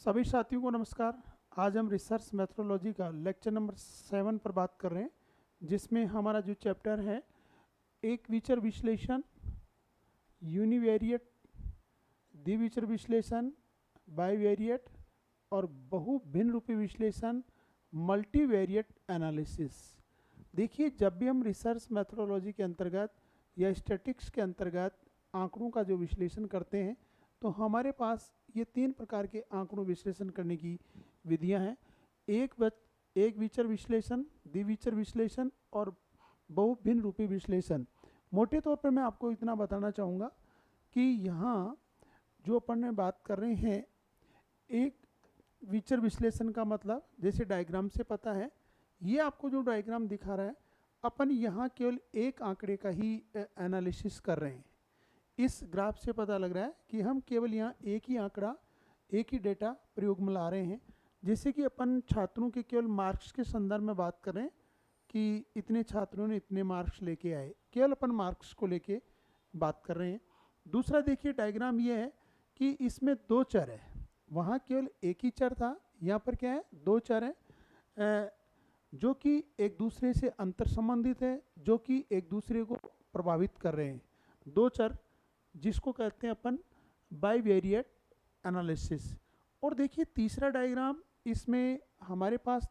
सभी साथियों को नमस्कार। आज हम रिसर्च मेथोडोलॉजी का लेक्चर नंबर 7 पर बात कर रहे हैं, जिसमें हमारा जो चैप्टर है एक विचर विश्लेषण, यूनिवेरिएट, द्विविचर विश्लेषण, बाईवेरिएट और बहुभिन्न रूपी विश्लेषण, मल्टीवेरिएट एनालिसिस। देखिए, जब भी हम रिसर्च मेथोडोलॉजी के अंतर्गत या स्टैटिस्टिक्स के अंतर्गत आंकड़ों का जो विश्लेषण करते हैं, तो हमारे पास ये 3 प्रकार के आंकड़ों विश्लेषण करने की विधियां हैं। एक विचर विश्लेषण, द्विविचर विश्लेषण और बहुभिन्न रूपी विश्लेषण। मोटे तौर पर मैं आपको इतना बताना चाहूँगा कि यहाँ जो अपन ने बात कर रहे हैं, एक विचर विश्लेषण का मतलब जैसे डायग्राम से पता है, ये आपको जो डायग्राम दिखा रहा है, अपन यहाँ केवल एक आंकड़े का ही एनालिसिस कर रहे हैं। इस ग्राफ से पता लग रहा है कि हम केवल यहाँ एक ही आंकड़ा, एक ही डेटा प्रयोग में ला रहे हैं। जैसे कि अपन छात्रों के केवल मार्क्स के संदर्भ में बात कर रहे हैं कि इतने छात्रों ने इतने मार्क्स लेके आए, केवल अपन मार्क्स को लेके बात कर रहे हैं। दूसरा देखिए, डायग्राम ये है कि इसमें 2 चर है, वहाँ केवल एक ही चर था, यहाँ पर क्या है, 2 चर हैं जो कि एक दूसरे से अंतर संबंधित है, जो कि एक दूसरे को प्रभावित कर रहे हैं। 2 चर जिसको कहते हैं अपन बाईवेरिएट एनालिसिस। और देखिए तीसरा डायग्राम, इसमें हमारे पास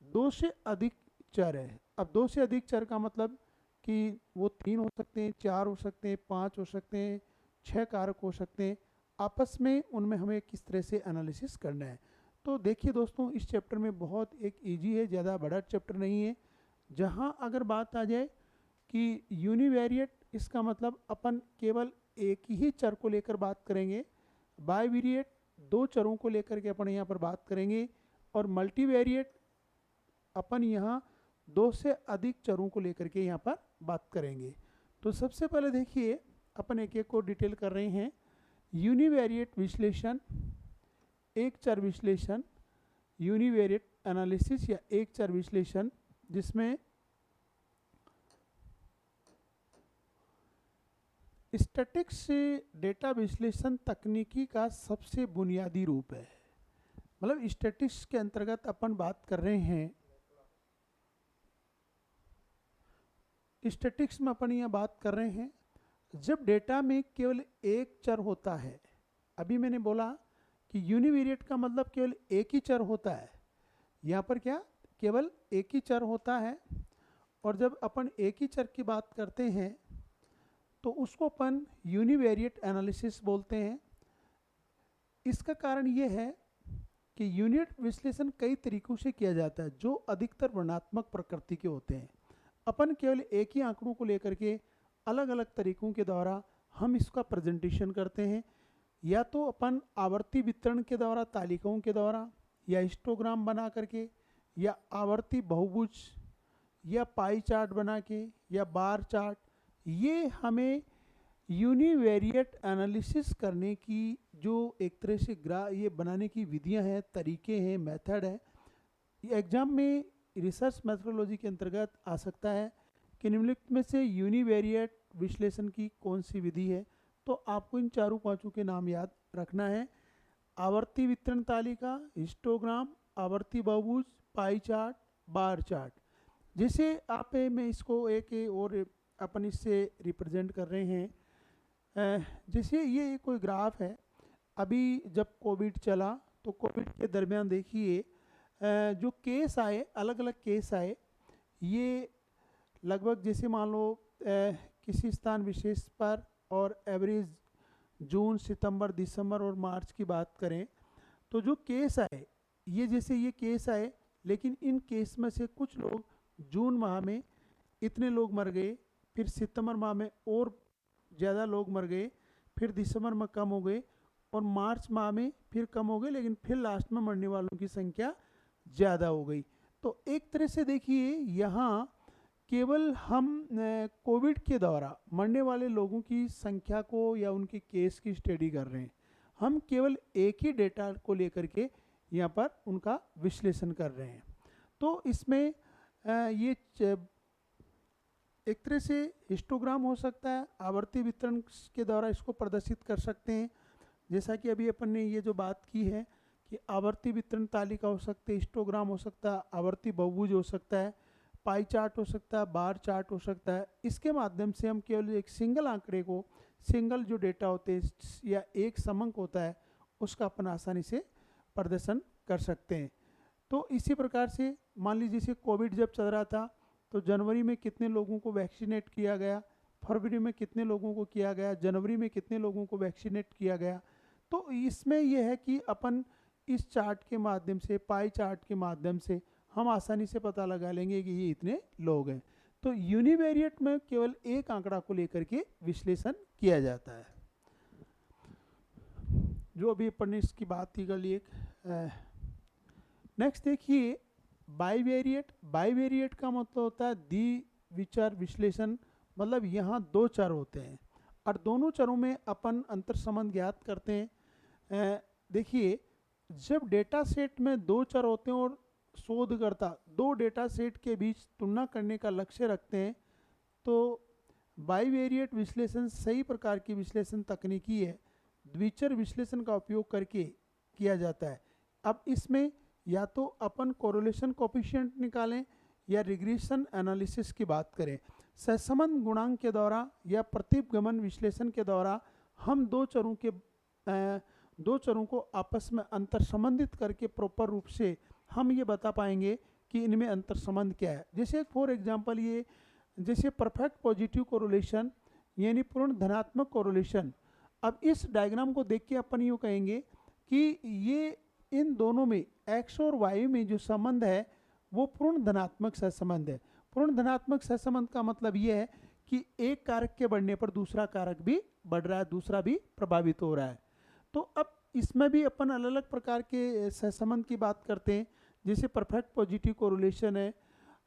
2 से अधिक चर है। अब 2 से अधिक चर का मतलब कि वो 3 हो सकते हैं, 4 हो सकते हैं, 5 हो सकते हैं, 6 कारक हो सकते हैं। आपस में उनमें हमें किस तरह से एनालिसिस करना है। तो देखिए दोस्तों, इस चैप्टर में बहुत एक इजी है, ज़्यादा बड़ा चैप्टर नहीं है। जहाँ अगर बात आ जाए कि यूनिवेरिएट, इसका मतलब अपन केवल एक ही चर को लेकर बात करेंगे। बाईवेरिएट 2 चरों को लेकर के अपन यहाँ पर बात करेंगे। और मल्टीवेरिएट अपन यहाँ 2 से अधिक चरों को लेकर के यहाँ पर बात करेंगे। तो सबसे पहले देखिए, अपन एक एक को डिटेल कर रहे हैं। यूनिवेरिएट विश्लेषण, एक चर विश्लेषण, यूनिवेरिएट एनालिसिस या एक चर विश्लेषण, जिसमें स्टैटिस्टिक्स से डेटा विश्लेषण तकनीकी का सबसे बुनियादी रूप है। मतलब स्टैटिस्टिक्स के अंतर्गत अपन बात कर रहे हैं, स्टैटिस्टिक्स में अपन यहाँ बात कर रहे हैं जब डेटा में केवल एक चर होता है। अभी मैंने बोला कि यूनिवेरिएट का मतलब केवल एक ही चर होता है, यहाँ पर क्या, केवल एक ही चर होता है। और जब अपन एक ही चर की बात करते हैं तो उसको अपन यूनिवेरिएट एनालिसिस बोलते हैं। इसका कारण ये है कि यूनिट विश्लेषण कई तरीकों से किया जाता है, जो अधिकतर वर्णनात्मक प्रकृति के होते हैं। अपन केवल एक ही आंकड़ों को लेकर के अलग अलग तरीकों के द्वारा हम इसका प्रेजेंटेशन करते हैं। या तो अपन आवर्ती वितरण के द्वारा, तालिकाओं के द्वारा, या हिस्टोग्राम बना करके, या आवर्ती बहुभुज, या पाई चार्ट बना के, या बार चार्ट। ये हमें यूनिवेरिएट एनालिसिस करने की जो एक तरह से ये बनाने की विधियां हैं, तरीके हैं, मेथड है। ये एग्जाम में रिसर्च मेथोडोलॉजी के अंतर्गत आ सकता है कि निम्नलिखित में से यूनिवेरिएट विश्लेषण की कौन सी विधि है। तो आपको इन चारों पांचों के नाम याद रखना है: आवर्ती वितरण तालिका, हिस्टोग्राम, आवर्ती बहुभुज, पाई चार्ट, बार चार्ट। जैसे आप मैं इसको एक और अपन इससे रिप्रेजेंट कर रहे हैं। जैसे ये कोई ग्राफ है, अभी जब कोविड चला तो कोविड के दरमियान देखिए जो केस आए, अलग अलग केस आए, ये लगभग जैसे मान लो किसी स्थान विशेष पर, और एवरेज जून, सितंबर, दिसंबर और मार्च की बात करें तो जो केस आए, ये जैसे ये केस आए, लेकिन इन केस में से कुछ लोग जून माह में इतने लोग मर गए, फिर सितंबर माह में और ज़्यादा लोग मर गए, फिर दिसंबर में कम हो गए, और मार्च माह में फिर कम हो गए, लेकिन फिर लास्ट में मरने वालों की संख्या ज़्यादा हो गई। तो एक तरह से देखिए, यहाँ केवल हम कोविड के द्वारा मरने वाले लोगों की संख्या को या उनके केस की स्टडी कर रहे हैं। हम केवल एक ही डेटा को लेकर के यहाँ पर उनका विश्लेषण कर रहे हैं। तो इसमें ये एक तरह से हिस्टोग्राम हो सकता है, आवर्ती वितरण के द्वारा इसको प्रदर्शित कर सकते हैं। जैसा कि अभी अपन ने ये जो बात की है कि आवर्ती वितरण तालिका हो सकती है, हिस्टोग्राम हो सकता है, आवर्ती बहुभुज हो सकता है, पाई चार्ट हो सकता है, बार चार्ट हो सकता है। इसके माध्यम से हम केवल एक सिंगल आंकड़े को, सिंगल जो डेटा होते हैं या एक समंक होता है उसका अपन आसानी से प्रदर्शन कर सकते हैं। तो इसी प्रकार से मान लीजिए जैसे कोविड जब चल रहा था तो जनवरी में कितने लोगों को वैक्सीनेट किया गया, फरवरी में कितने लोगों को किया गया, जनवरी में कितने लोगों को वैक्सीनेट किया गया। तो इसमें यह है कि अपन इस चार्ट के माध्यम से, पाई चार्ट के माध्यम से हम आसानी से पता लगा लेंगे कि ये इतने लोग हैं। तो यूनिवेरिएट में केवल एक आंकड़ा को लेकर के विश्लेषण किया जाता है। जो अभी अपन ने इसकी बात ही कर ली। नेक्स्ट देखिए बाईवेरिएट। बाईवेरिएट का मतलब होता है द्विविचार विश्लेषण, मतलब यहाँ दो चर होते हैं और दोनों चरों में अपन अंतर संबंध ज्ञात करते हैं। देखिए जब डेटा सेट में दो चर होते हैं और शोधकर्ता दो डेटा सेट के बीच तुलना करने का लक्ष्य रखते हैं तो बाईवेरिएट विश्लेषण सही प्रकार की विश्लेषण तकनीकी है, द्विचर विश्लेषण का उपयोग करके किया जाता है। अब इसमें या तो अपन कोरिलेशन कोफिशिएंट निकालें या रिग्रेशन एनालिसिस की बात करें। सहसंबंध गुणांक के द्वारा या प्रतिगमन विश्लेषण के द्वारा हम दो चरों को आपस में अंतर संबंधित करके प्रॉपर रूप से हम ये बता पाएंगे कि इनमें अंतर संबंध क्या है। जैसे फॉर एग्जांपल ये जैसे परफेक्ट पॉजिटिव कोरिलेशन यानी पूर्ण धनात्मक कोरिलेशन। अब इस डायग्राम को देख के अपन यूँ कहेंगे कि ये इन दोनों में एक्स और वाई में जो संबंध है वो पूर्ण धनात्मक सहसंबंध है। पूर्ण धनात्मक सहसंबंध का मतलब ये है कि एक कारक के बढ़ने पर दूसरा कारक भी बढ़ रहा है, दूसरा भी प्रभावित हो रहा है। तो अब इसमें भी अपन अलग अलग प्रकार के सहसंबंध की बात करते हैं। जैसे परफेक्ट पॉजिटिव कोरिलेशन है,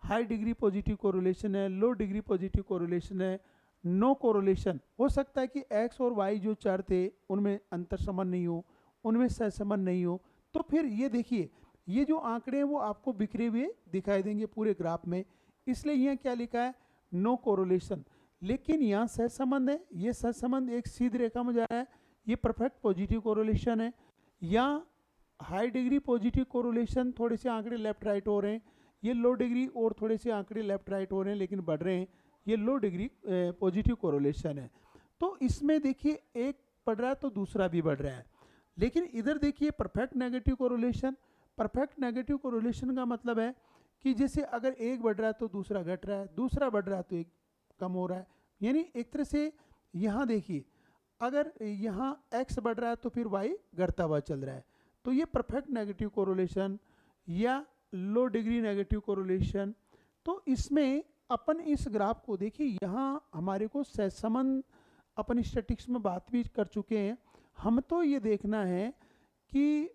हाई डिग्री पॉजिटिव कोरिलेशन है, लो डिग्री पॉजिटिव कोरिलेशन है, नो कोरिलेशन। हो सकता है कि एक्स और वाई जो चर थे उनमें अंतर संबंध नहीं हो, उनमें सहसंबंध नहीं हो। तो फिर ये देखिए ये जो आंकड़े हैं वो आपको बिखरे हुए दिखाई देंगे पूरे ग्राफ में, इसलिए यहाँ क्या लिखा है नो कोरिलेशन। लेकिन यहाँ सहसंबंध है, ये सहसंबंध एक सीधी रेखा में जा रहा है, ये परफेक्ट पॉजिटिव कोरिलेशन है। या हाई डिग्री पॉजिटिव कोरिलेशन, थोड़े से आंकड़े लेफ्ट राइट हो रहे हैं। ये लो डिग्री और थोड़े से आंकड़े लेफ्ट राइट हो रहे हैं लेकिन बढ़ रहे हैं, ये लो डिग्री पॉजिटिव कोरिलेशन है। तो इसमें देखिए एक बढ़ रहा है तो दूसरा भी बढ़ रहा है। लेकिन इधर देखिए perfect negative correlation. Perfect negative correlation का मतलब है कि जैसे अगर एक बढ़ रहा है तो दूसरा घट रहा है, दूसरा बढ़ रहा है तो एक कम हो रहा है। यानी एक तरह से यहाँ देखिए अगर यहाँ x बढ़ रहा है तो फिर y घटता हुआ चल रहा है। तो ये परफेक्ट नेगेटिव कोरिलेशन या लो डिग्री नेगेटिव कोरिलेशन। तो इसमें अपन इस ग्राफ को देखिए, यहाँ हमारे को सहसंबंध अपन स्टैटिक्स में बात भी कर चुके हैं। हम तो ये देखना है कि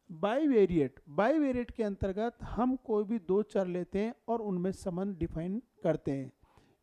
बाईवेरिएट के अंतर्गत हम कोई भी दो चर लेते हैं और उनमें संबंध डिफाइन करते हैं।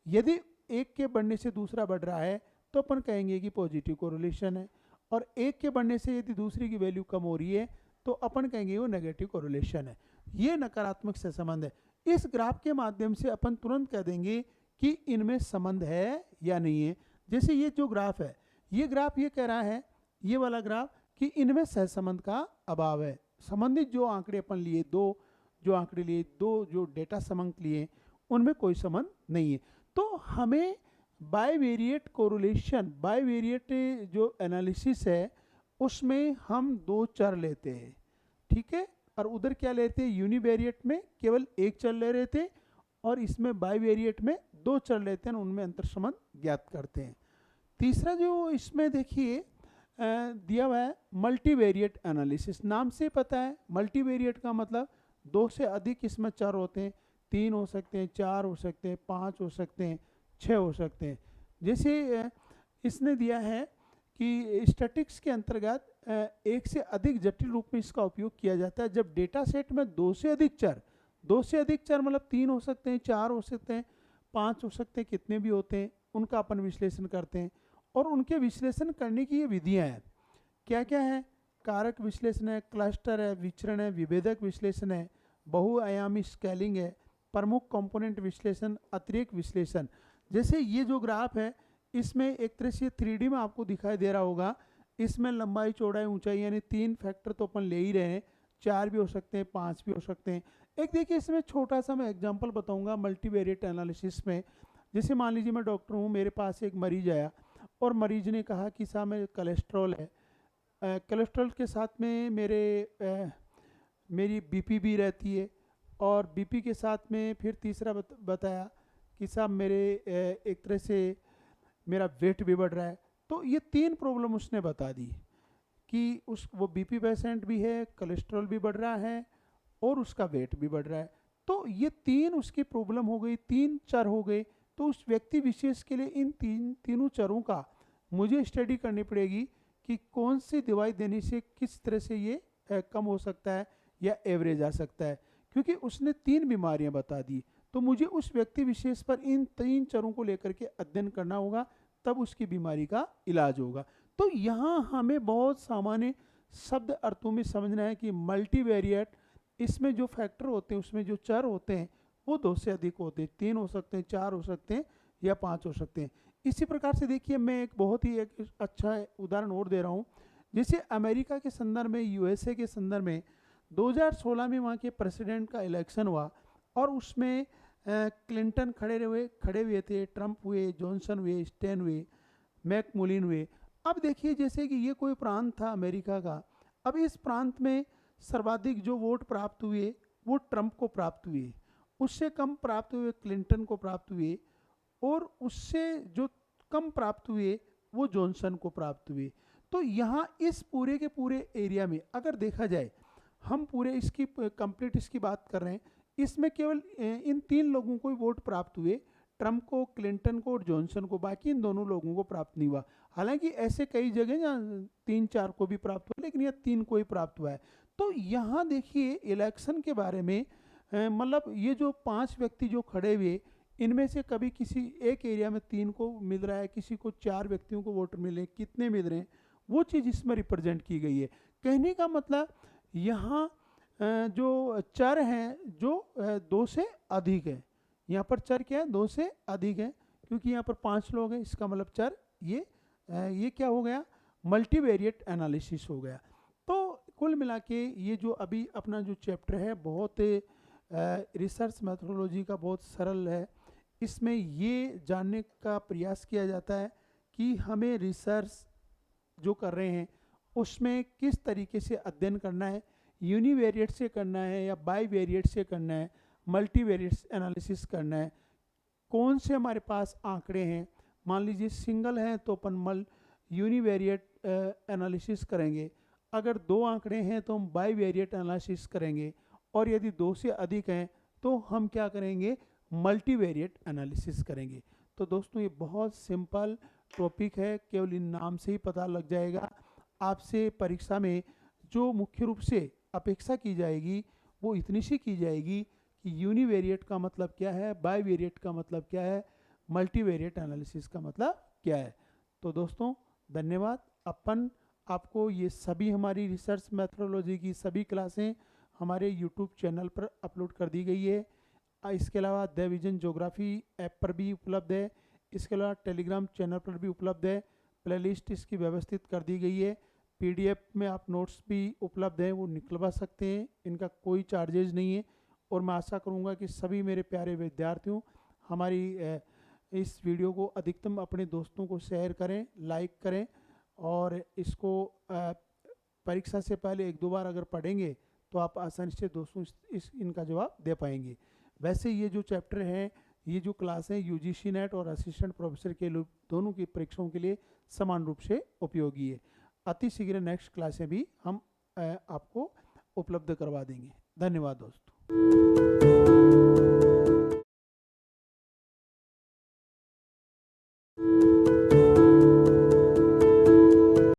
यदि एक के बढ़ने से दूसरा बढ़ रहा है तो अपन कहेंगे कि पॉजिटिव कोरिलेशन है, और एक के बढ़ने से यदि दूसरी की वैल्यू कम हो रही है तो अपन कहेंगे वो नेगेटिव कोरिलेशन है। ये नकारात्मक सहसंबंध है। इस ग्राफ के माध्यम से अपन तुरंत कह देंगे कि इनमें संबंध है या नहीं है। जैसे ये जो ग्राफ है, ये ग्राफ ये कह रहा है, ये वाला ग्राफ, कि इनमें सहसंबंध का अभाव है। संबंधित जो आंकड़े अपन लिए, दो जो डेटा समंक लिए, उनमें कोई संबंध नहीं है। तो हमें बाईवेरिएट कोरिलेशन, बाईवेरिएट जो एनालिसिस है उसमें हम दो चर लेते हैं, ठीक है। और उधर क्या लेते हैं, यूनिवेरिएट में केवल एक चर ले रहे थे और इसमें बाईवेरिएट में दो चर लेते हैं, उनमें अंतर संबंध ज्ञात करते हैं। तीसरा जो इसमें देखिए दिया हुआ है मल्टीवेरिएट एनालिसिस। नाम से पता है मल्टीवेरिएट का मतलब दो से अधिक इसमें चर होते हैं, 3 हो सकते हैं, 4 हो सकते हैं, 5 हो सकते हैं, 6 हो सकते हैं। जैसे इसने दिया है कि स्टैटिक्स के अंतर्गत एक से अधिक जटिल रूप में इसका उपयोग किया जाता है जब डेटा सेट में दो से अधिक चर मतलब 3 हो सकते हैं, 4 हो सकते हैं, 5 हो सकते हैं, कितने भी होते हैं, उनका अपन विश्लेषण करते हैं। और उनके विश्लेषण करने की ये विधियाँ हैं, क्या क्या है, कारक विश्लेषण है, क्लस्टर है, विचरण है, विभेदक विश्लेषण है, बहुआयामी स्केलिंग है, प्रमुख कंपोनेंट विश्लेषण, अतिरेक विश्लेषण। जैसे ये जो ग्राफ है इसमें एक तरह से 3D में आपको दिखाई दे रहा होगा, इसमें लंबाई चौड़ाई ऊंचाई यानी 3 फैक्टर तो अपन ले ही रहे हैं, 4 भी हो सकते हैं, 5 भी हो सकते हैं। एक देखिए इसमें छोटा सा मैं एग्जांपल बताऊंगा मल्टीवेरिएट एनालिसिस में। जैसे मान लीजिए मैं डॉक्टर हूँ, मेरे पास एक मरीज आया और मरीज ने कहा कि साहब मेरे कोलेस्ट्रॉल है, कोलेस्ट्रॉल के साथ में मेरी बीपी भी रहती है, और बीपी के साथ में फिर तीसरा बताया कि साहब मेरे एक तरह से मेरा वेट भी बढ़ रहा है। तो ये 3 प्रॉब्लम उसने बता दी कि वो बीपी पेशेंट भी है, कोलेस्ट्रॉल भी बढ़ रहा है और उसका वेट भी बढ़ रहा है। तो ये 3 उसकी प्रॉब्लम हो गई, 3 चर हो गए। तो उस व्यक्ति विशेष के लिए इन तीनों चरों का मुझे स्टडी करनी पड़ेगी कि कौन सी दवाई देने से किस तरह से ये कम हो सकता है या एवरेज आ सकता है, क्योंकि उसने 3 बीमारियां बता दी। तो मुझे उस व्यक्ति विशेष पर इन 3 चरों को लेकर के अध्ययन करना होगा, तब उसकी बीमारी का इलाज होगा। तो यहाँ हमें बहुत सामान्य शब्द अर्थों में समझना है कि मल्टीवेरिएट, इसमें जो फैक्टर होते हैं, उसमें जो चर होते हैं वो 2 से अधिक होते हैं, 3 हो सकते हैं, 4 हो सकते हैं या 5 हो सकते हैं। इसी प्रकार से देखिए मैं एक बहुत ही एक अच्छा उदाहरण और दे रहा हूँ। जैसे अमेरिका के संदर्भ में, यूएसए के संदर्भ में 2016 में वहाँ के प्रेसिडेंट का इलेक्शन हुआ और उसमें क्लिंटन खड़े हुए थे, ट्रंप हुए, जॉनसन हुए, स्टेन हुए, मैकमुलिन हुए। अब देखिए जैसे कि ये कोई प्रांत था अमेरिका का, अब इस प्रांत में सर्वाधिक जो वोट प्राप्त हुए वो ट्रंप को प्राप्त हुए, उससे कम प्राप्त हुए क्लिंटन को प्राप्त हुए, और उससे जो कम प्राप्त हुए वो जॉनसन को प्राप्त हुए। तो यहाँ इस पूरे के पूरे एरिया में अगर देखा जाए, हम पूरे इसकी कंप्लीट इसकी बात कर रहे हैं, इसमें केवल इन 3 लोगों को ही वोट प्राप्त हुए, ट्रंप को, क्लिंटन को और जॉनसन को, बाकी इन दोनों लोगों को प्राप्त नहीं हुआ। हालांकि ऐसे कई जगह जहाँ 3-4 को भी प्राप्त हुआ, लेकिन यह 3 को ही प्राप्त हुआ है। तो यहाँ देखिए इलेक्शन के बारे में मतलब ये जो 5 व्यक्ति जो खड़े हुए, इनमें से कभी किसी एक एरिया में 3 को मिल रहा है, किसी को 4 व्यक्तियों को वोट मिले, कितने मिल रहे हैं, वो चीज़ इसमें रिप्रेजेंट की गई है। कहने का मतलब यहाँ जो चर हैं जो 2 से अधिक है, यहाँ पर चर क्या है, 2 से अधिक है, क्योंकि यहाँ पर 5 लोग हैं, इसका मतलब चर ये क्या हो गया, मल्टीवेरिएट एनालिसिस हो गया। तो कुल मिला के ये जो अभी अपना जो चैप्टर है बहुत रिसर्च मेथोडोलॉजी का बहुत सरल है। इसमें ये जानने का प्रयास किया जाता है कि हमें रिसर्च जो कर रहे हैं उसमें किस तरीके से अध्ययन करना है, यूनिवेरिएट से करना है या बाईवेरिएट से करना है, मल्टीवेरिएट एनालिसिस करना है, कौन से हमारे पास आंकड़े हैं। मान लीजिए सिंगल हैं तो अपन यूनिवेरिएट एनालिसिस करेंगे, अगर 2 आंकड़े हैं तो हम बाईवेरिएट एनालिसिस करेंगे, और यदि 2 से अधिक हैं तो हम क्या करेंगे, मल्टीवेरिएट एनालिसिस करेंगे। तो दोस्तों ये बहुत सिंपल टॉपिक है, केवल इन नाम से ही पता लग जाएगा। आपसे परीक्षा में जो मुख्य रूप से अपेक्षा की जाएगी वो इतनी सी की जाएगी कि यूनिवेरिएट का मतलब क्या है, बाईवेरिएट का मतलब क्या है, मल्टीवेरिएट एनालिसिस का मतलब क्या है। तो दोस्तों धन्यवाद। अपन आपको ये सभी हमारी रिसर्च मेथोडोलॉजी की सभी क्लासें हमारे यूट्यूब चैनल पर अपलोड कर दी गई है। इसके अलावा द विजन ज्योग्राफी ऐप पर भी उपलब्ध है, इसके अलावा टेलीग्राम चैनल पर भी उपलब्ध है। प्लेलिस्ट इसकी व्यवस्थित कर दी गई है, पीडीएफ में आप नोट्स भी उपलब्ध हैं, वो निकलवा सकते हैं, इनका कोई चार्जेज नहीं है। और मैं आशा करूँगा कि सभी मेरे प्यारे विद्यार्थियों हमारी इस वीडियो को अधिकतम अपने दोस्तों को शेयर करें, लाइक करें, और इसको परीक्षा से पहले 1-2 बार अगर पढ़ेंगे तो आप आसानी से दोस्तों इनका जवाब दे पाएंगे। वैसे ये जो चैप्टर है, ये जो क्लास है यूजीसी नेट और असिस्टेंट प्रोफेसर के दोनों की परीक्षाओं के लिए समान रूप से उपयोगी है। अति शीघ्र नेक्स्ट क्लासें भी हम आपको उपलब्ध करवा देंगे। धन्यवाद दोस्तों।